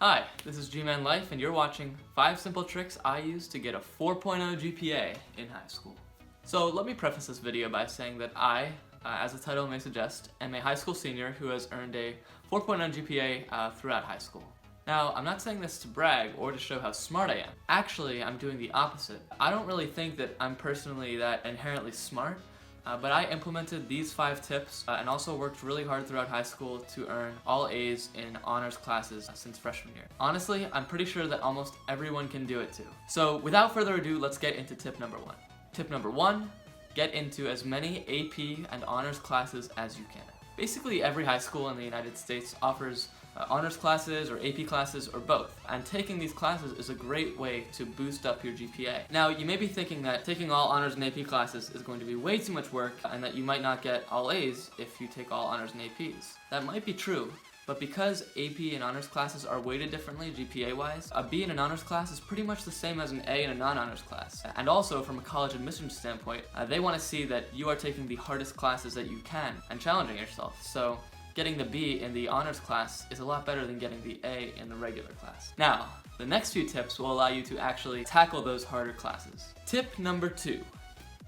Hi, this is G-Man Life, and you're watching 5 simple tricks I use to get a 4.0 GPA in high school. So let me preface this video by saying that I, as the title may suggest, am a high school senior who has earned a 4.0 GPA throughout high school. Now, I'm not saying this to brag or to show how smart I am. Actually, I'm doing the opposite. I don't really think that I'm personally that inherently smart, but I implemented these 5 tips and also worked really hard throughout high school to earn all A's in honors classes since freshman year. Honestly, I'm pretty sure that almost everyone can do it too. So without further ado, let's get into tip number 1. Tip number 1, get into as many AP and honors classes as you can. Basically, every high school in the United States offers honors classes or AP classes or both, and taking these classes is a great way to boost up your GPA. Now, you may be thinking that taking all honors and AP classes is going to be way too much work and that you might not get all A's if you take all honors and APs. That might be true, but because AP and honors classes are weighted differently GPA-wise, a B in an honors class is pretty much the same as an A in a non-honors class. And also, from a college admissions standpoint, they want to see that you are taking the hardest classes that you can and challenging yourself. So getting the B in the honors class is a lot better than getting the A in the regular class. Now, the next few tips will allow you to actually tackle those harder classes. Tip number 2.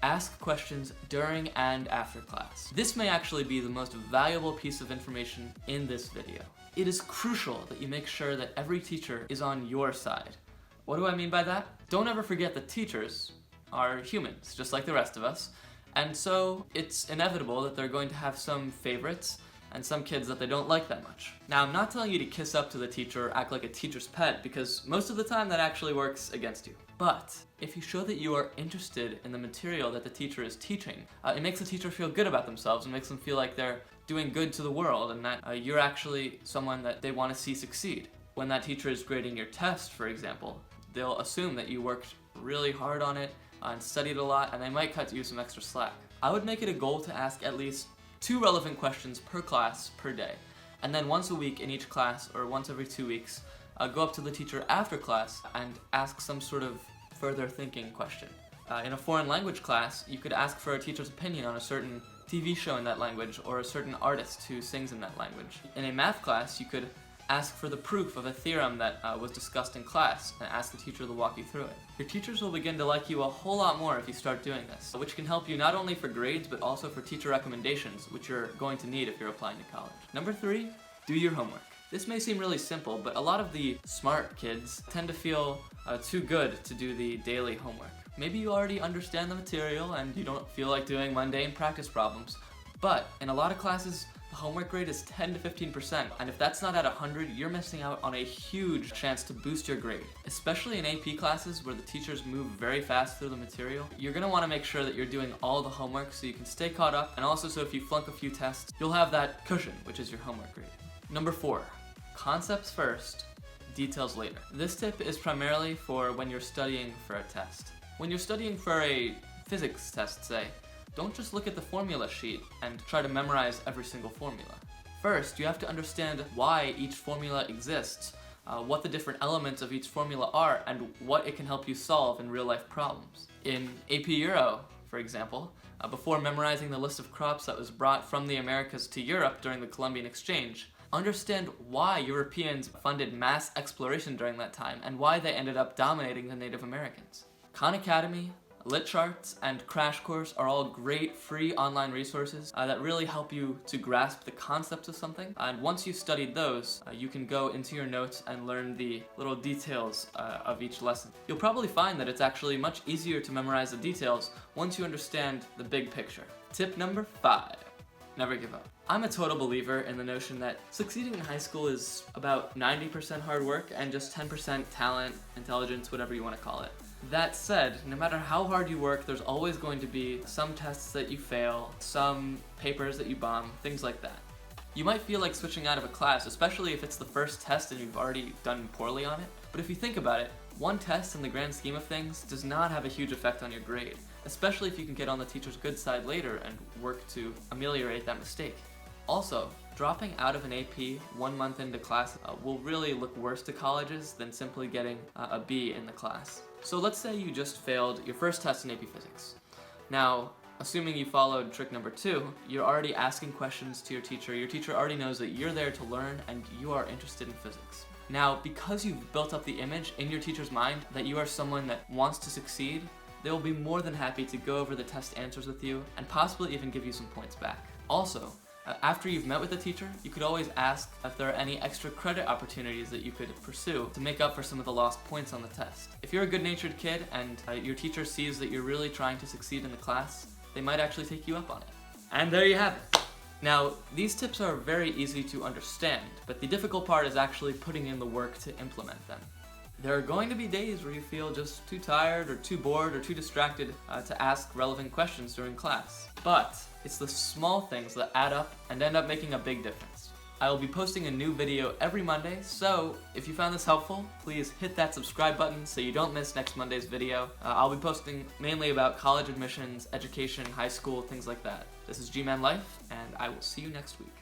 Ask questions during and after class. This may actually be the most valuable piece of information in this video. It is crucial that you make sure that every teacher is on your side. What do I mean by that? Don't ever forget that teachers are humans, just like the rest of us, and so it's inevitable that they're going to have some favorites and some kids that they don't like that much. Now, I'm not telling you to kiss up to the teacher or act like a teacher's pet, because most of the time that actually works against you. But if you show that you are interested in the material that the teacher is teaching, it makes the teacher feel good about themselves and makes them feel like they're doing good to the world and that you're actually someone that they want to see succeed. When that teacher is grading your test, for example, they'll assume that you worked really hard on it and studied a lot, and they might cut you some extra slack. I would make it a goal to ask at least 2 relevant questions per class per day, and then once a week in each class or once every 2 weeks, go up to the teacher after class and ask some sort of further thinking question. In a foreign language class, you could ask for a teacher's opinion on a certain TV show in that language or a certain artist who sings in that language. In a math class, you could ask for the proof of a theorem that was discussed in class and ask the teacher to walk you through it. Your teachers will begin to like you a whole lot more if you start doing this, which can help you not only for grades but also for teacher recommendations, which you're going to need if you're applying to college. Number 3, do your homework. This may seem really simple, but a lot of the smart kids tend to feel too good to do the daily homework. Maybe you already understand the material and you don't feel like doing mundane practice problems, but in a lot of classes, the homework grade is 10 to 15%, and if that's not at 100, you're missing out on a huge chance to boost your grade. Especially in AP classes where the teachers move very fast through the material, you're going to want to make sure that you're doing all the homework so you can stay caught up, and also so if you flunk a few tests, you'll have that cushion, which is your homework grade. Number 4, concepts first, details later. This tip is primarily for when you're studying for a test. When you're studying for a physics test, say, don't just look at the formula sheet and try to memorize every single formula. First, you have to understand why each formula exists, what the different elements of each formula are, and what it can help you solve in real-life problems. In AP Euro, for example, before memorizing the list of crops that was brought from the Americas to Europe during the Columbian Exchange, understand why Europeans funded mass exploration during that time and why they ended up dominating the Native Americans. Khan Academy, Lit Charts, and Crash Course are all great free online resources that really help you to grasp the concepts of something. And once you've studied those, you can go into your notes and learn the little details of each lesson. You'll probably find that it's actually much easier to memorize the details once you understand the big picture. Tip number 5. Never give up. I'm a total believer in the notion that succeeding in high school is about 90% hard work and just 10% talent, intelligence, whatever you want to call it. That said, no matter how hard you work, there's always going to be some tests that you fail, some papers that you bomb, things like that. You might feel like switching out of a class, especially if it's the first test and you've already done poorly on it, but if you think about it, one test in the grand scheme of things does not have a huge effect on your grade, especially if you can get on the teacher's good side later and work to ameliorate that mistake. Also, dropping out of an AP 1 month into class will really look worse to colleges than simply getting a B in the class. So let's say you just failed your first test in AP Physics. Now, assuming you followed trick number 2, you're already asking questions to your teacher. Your teacher already knows that you're there to learn and you are interested in physics. Now, because you've built up the image in your teacher's mind that you are someone that wants to succeed, they will be more than happy to go over the test answers with you and possibly even give you some points back. Also, after you've met with the teacher, you could always ask if there are any extra credit opportunities that you could pursue to make up for some of the lost points on the test. If you're a good-natured kid and your teacher sees that you're really trying to succeed in the class, they might actually take you up on it. And there you have it. Now, these tips are very easy to understand, but the difficult part is actually putting in the work to implement them. There are going to be days where you feel just too tired or too bored or too distracted to ask relevant questions during class. But it's the small things that add up and end up making a big difference. I will be posting a new video every Monday, so if you found this helpful, please hit that subscribe button so you don't miss next Monday's video. I'll be posting mainly about college admissions, education, high school, things like that. This is G-Man Life, and I will see you next week.